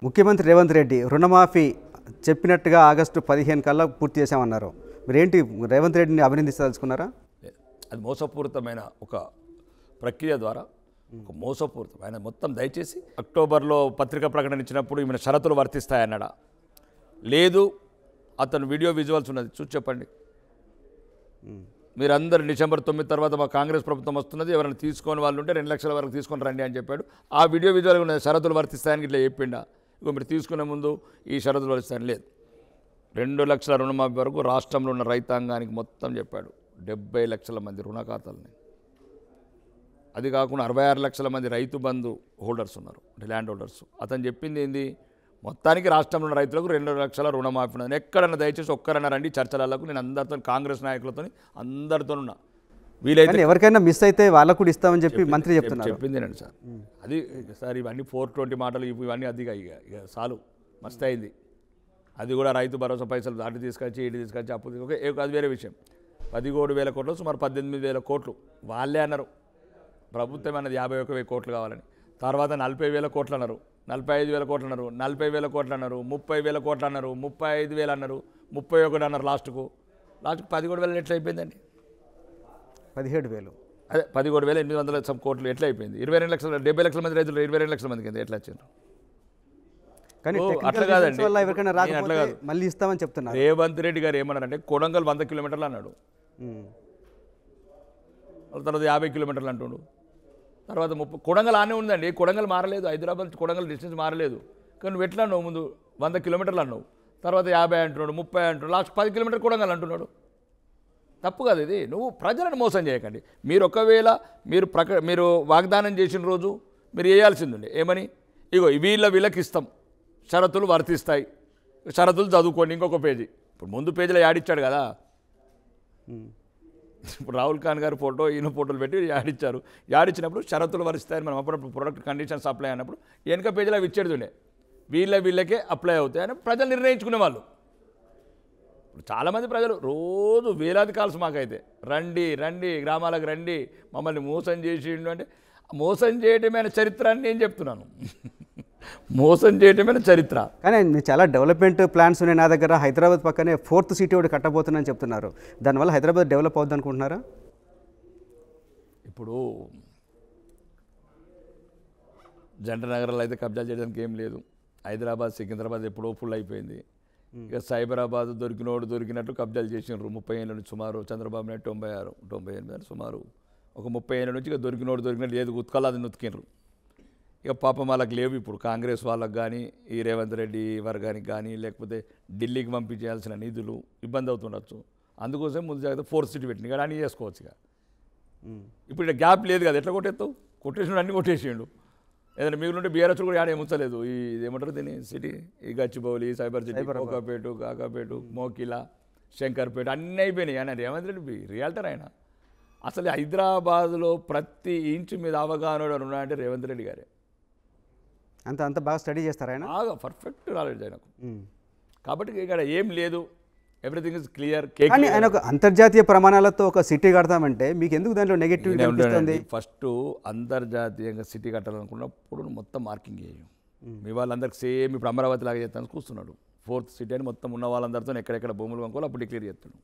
ముఖ్యమంత్రి రేవంత్ రెడ్డి రుణమాఫీ చెప్పినట్టుగా ఆగస్టు 15 కల్లా పూర్తి చేశామన్నారు. మీరేంటి రేవంత్ రెడ్డిని అభినందించదలుచుకున్నారా? అది మోసపూరితమైన ఒక ప్రక్రియ ద్వారా ఒక మోసపూరితం. ఆయన మొత్తం దయచేసి అక్టోబర్లో పత్రికా ప్రకటన ఇచ్చినప్పుడు ఈమె షరతులు వర్తిస్తాయన్నాడా? లేదు, అతను వీడియో విజువల్స్ ఉన్నది చూసి చెప్పండి. మీరందరూ డిసెంబర్ 9 తర్వాత మా కాంగ్రెస్ ప్రభుత్వం వస్తున్నది, ఎవరైనా తీసుకొని వాళ్ళు ఉంటే 2 లక్షల వరకు తీసుకొని రండి అని చెప్పాడు. ఆ వీడియో విజువల్ ఉన్నది. షరతులు వర్తిస్తాయని ఇట్లా చెప్పిండా? ఇక మీరు తీసుకునే ముందు ఈ షరతులు వర్తిస్తాయని లేదు. 2 లక్షల రుణమాఫీ వరకు రాష్ట్రంలో ఉన్న రైతాంగానికి మొత్తం చెప్పాడు. 70 లక్షల మంది రుణ ఖాతాలని, అది కాకుండా 66 లక్షల మంది రైతు బంధు హోల్డర్స్ ఉన్నారు, ల్యాండ్ హోల్డర్స్. అతను చెప్పింది ఏంది? మొత్తానికి రాష్ట్రంలో ఉన్న రైతులకు 2 లక్షల రుణమాఫీ ఉన్నది. ఎక్కడన్నా దయచేసి ఒక్కరన్నా రండి చర్చలకు. నేను అందరితో, కాంగ్రెస్ నాయకులతో అందరితో ఉన్నా. వీలైతే ఎవరికైనా మిస్ అయితే వాళ్ళకు కూడా ఇస్తామని చెప్పి మంత్రి చెప్తున్నారు. చెప్పిందేనండి సార్. అది సార్ ఇవన్నీ 420 మాటలు ఇవన్నీ అదిగా ఇక చాలు, మస్తు అయింది. అది కూడా రైతు భరోసా పైసలు అటు తీసుకొచ్చి ఇటు తీసుకొచ్చి అప్పు తీసుకొచ్చి, అది వేరే విషయం. 17,000 కోట్లు సుమారు 18,000 కోట్లు వాళ్ళే అన్నారు. ప్రభుత్వం అన్నది 51,000 కోట్లు కావాలని. తర్వాత 40,000 కోట్లు అన్నారు, 45,000 కోట్లు అన్నారు, 40,000 కోట్లు అన్నారు, 30,000 కోట్లు అన్నారు, 35,000 అన్నారు, 31 అన్నారు. లాస్ట్కు 17,000 ఎట్లా అయిపోయిందండి? 17,000. అదే 17,800 కోట్లు ఎట్లా అయిపోయింది? 22 లక్షల 70 లక్షల మంది రైతులు 22 లక్షల మందికి ఎట్లా వచ్చారు? కానీ అట్లా కాదండి, అట్లా కాదు, మళ్ళీ ఇస్తామని చెప్తున్నారు. రేవంత్ రెడ్డి గారు ఏమన్నారంటే కొడంగల్ 100 కిలోమీటర్లు అన్నాడు, తర్వాత 50 కిలోమీటర్లు అంటుండు, తర్వాత 30. కొడంగల్ ఆనే ఉందండి, కొడంగల్ మారలేదు. హైదరాబాద్ కొడంగల్ డిస్టెన్స్ మారలేదు. కానీ నువ్వు ఎట్లా అన్నావు? ముందు 100 కిలోమీటర్లు అన్నావు, తర్వాత 50 అంటున్నాడు, 30 అంటున్నాడు, లాస్ట్ 10 కిలోమీటర్ కొడంగల్ అంటున్నాడు. తప్పు కాదు ఇది. నువ్వు ప్రజలను మోసం చేయకండి. మీరు ఒకవేళ మీరు వాగ్దానం చేసిన రోజు మీరు వేయాల్సిందండి. ఏమని? ఇగో వీళ్ళకి ఇస్తాం, షరతులు వర్తిస్తాయి, షరతులు చదువుకోండి. ఇంకొక పేజీ, ఇప్పుడు ముందు పేజీలో యాడిచ్చాడు కదా. ఇప్పుడు రాహుల్ ఖాన్ గారి ఫోటో, ఈయన ఫోటోలు పెట్టి యాడిచ్చారు. యాడిచ్చినప్పుడు షరతులు వర్తిస్తాయని మనం అప్పుడప్పుడు ప్రొడక్ట్ కండిషన్స్ అప్లై అయినప్పుడు వెనక పేజీలో అవి ఇచ్చేది ఉండే. వీళ్ళకే అప్లై అవుతాయని ప్రజలు నిర్ణయించుకునే వాళ్ళు. చాలామంది ప్రజలు రోజు వేలాది కాల్స్ మాకైతే, రండి గ్రామాలకు రండి, మమ్మల్ని మోసం చేసిండు అంటే, మోసం చేయటమైన చరిత్ర అని నేను చెప్తున్నాను. మోసం చేయటమైన చరిత్ర. కానీ చాలా డెవలప్మెంట్ ప్లాన్స్ ఉన్నాయి నా దగ్గర. హైదరాబాద్ పక్కనే 4th సిటీ ఒకటి కట్టబోతుందని చెప్తున్నారు. దానివల్ల హైదరాబాద్ డెవలప్ అవుద్ది అనుకుంటున్నారా? ఇప్పుడు జంట నగరాలు అయితే కబ్జాలు చేయడానికి ఏం లేదు. హైదరాబాద్ సికింద్రాబాద్ ఎప్పుడో ఫుల్ అయిపోయింది. ఇక సైబరాబాద్ దొరికినట్టు కబ్జాలు చేసినారు 30 ఏళ్ళ నుంచి. సుమారు చంద్రబాబు నాయుడు 98 సుమారు ఒక 30 ఏళ్ళ నుంచి ఇక దొరికినట్టు ఏది ఉతకాలో అది ఉతికినారు. ఇక పాపం వాళ్ళకి లేవు. ఇప్పుడు కాంగ్రెస్ వాళ్ళకి కానీ, ఈ రేవంత్ రెడ్డి వర్గానికి కానీ, లేకపోతే ఢిల్లీకి పంపించాల్సిన నిధులు ఇబ్బంది అవుతుండొచ్చు. అందుకోసం ముందు జాగ్రత్త 4th సిటీ పెట్టింది కదా, అన్నీ చేసుకోవచ్చు. ఇక ఇప్పుడు ఇక్కడ గ్యాప్ లేదు కదా, ఎట్లా కొట్టేస్తావు? కొట్టేసినాడు, అన్నీ కొట్టేసిండు. ఏదైనా మిగిలింటే బీఆర్ఎస్ కూడా ఆడ ఏముంచలేదు. ఈ ఏమంటారు దీన్ని సిటీ, ఈ గచ్చిబౌలి, సైబర్ సిటీ, కోకాపేట, కాకాపేట, మోకిలా, శంకర్పేట అన్నీ అయిపోయినాయి. ఆయన రేవంత్ రెడ్డి రియల్టర్. ఆయన అసలు హైదరాబాద్లో ప్రతి ఇంచు మీద అవగాహన ఉన్నాడంటే రేవంత్ రెడ్డి గారే. అంత బాగా స్టడీ చేస్తారు ఆయన, బాగా పర్ఫెక్ట్ నాలెడ్జ్ ఆయనకు. కాబట్టి ఇక్కడ ఏం లేదు, ఎవ్రీథింగ్ ఇస్ క్లియర్. కానీ ఆయన ఒక అంతర్జాతీయ ప్రమాణాలతో ఒక సిటీ కడతామంటే మీకు ఎందుకు దాంట్లో నెగటివ్ అనిపిస్తుంది? ఫస్ట్ అంతర్జాతీయంగా సిటీ కట్టాలనుకున్నప్పుడు మొత్తం మార్కింగ్ చేయం. మీ వాళ్ళందరికీ సేమ్ ఇప్పుడు అమరావతి లాగా చేస్తాను కూర్చున్నాడు. 4th సిటీ అని మొత్తం ఉన్న వాళ్ళందరితో ఎక్కడెక్కడ భూములు కొనుక్కోవాలి అప్పుడు డిక్లేర్ చేస్తాడు.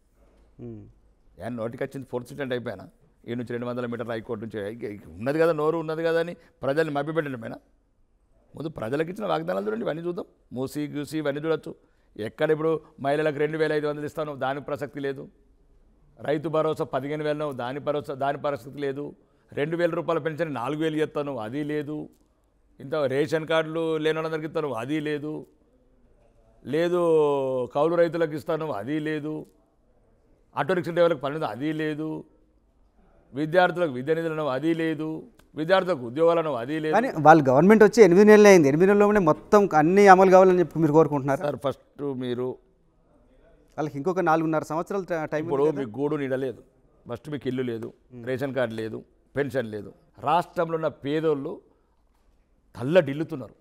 ఆయన నోటికి వచ్చింది 4th సిటీ అంటే అయిపోయినా ఈ నుంచి 200 మీటర్ల హైకోర్టు నుంచి ఉన్నది కదా, నోరు ఉన్నది కదా అని ప్రజల్ని మభ్యపెట్టడమేనా? ముందు ప్రజలకు ఇచ్చిన వాగ్దానాలు చూడండి, ఇవన్నీ చూద్దాం. మూసి గూసి ఇవన్నీ చూడొచ్చు. ఎక్కడ ఇప్పుడు మహిళలకు 2,500 ఇస్తాను, దాని ప్రసక్తి లేదు. రైతు భరోసా 15,000, దాని ప్రసక్తి లేదు. 2,000 రూపాయల పెన్షన్ 4,000 ఇస్తాను, అది లేదు. ఇంత రేషన్ కార్డులు లేని వాళ్ళందరికి ఇస్తాను, అది లేదు. కౌలు రైతులకు ఇస్తాను, అది లేదు. ఆటో రిక్షా డ్రైవర్లకు పని, అది లేదు. విద్యార్థులకు విద్యా నిధులను, అది లేదు. విద్యార్థులకు ఉద్యోగాలను, అది లేదు. కానీ వాళ్ళు గవర్నమెంట్ వచ్చి 8 నెలలు అయింది. 8 నెలల్లోనే మొత్తం అన్ని అమలు కావాలని చెప్పి మీరు కోరుకుంటున్నారు సార్? ఫస్ట్ మీరు వాళ్ళకి ఇంకొక 4.5 సంవత్సరాలు టైం. ఇప్పుడు మీకు గూడు నీడ లేదు, ఫస్ట్ మీకు ఇల్లు లేదు, రేషన్ కార్డు లేదు, పెన్షన్ లేదు. రాష్ట్రంలో ఉన్న పేదోళ్ళు తల్లడిల్లుతున్నారు.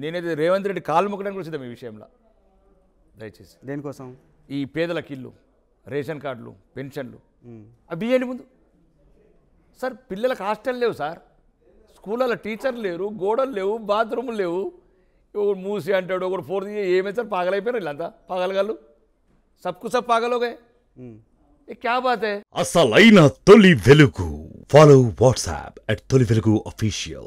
నేనైతే రేవంత్ రెడ్డి కాలు మొక్కడానికి వచ్చింది ఈ విషయంలో. దయచేసి దేనికోసం? ఈ పేదలకు ఇల్లు, రేషన్ కార్డులు, పెన్షన్లు అవి ఇవ్వండి ముందు. సార్ పిల్లలకు హాస్టల్ లేవు సార్, స్కూళ్ళలో టీచర్లు లేరు, గోడలు లేవు, బాత్రూములు లేవు. ఒకడు మూసి అంటాడు, ఒకడు ఫోర్త్ ఏమైతే పాగలైపోయారు వీళ్ళంతా పాగలగాళ్ళు. సబ్కు సబ్ పాగలోగే. క్యా బాత్ హై. అసలైన తొలి వెలుగు. ఫాలో వాట్సాప్ @తొలి వెలుగు official.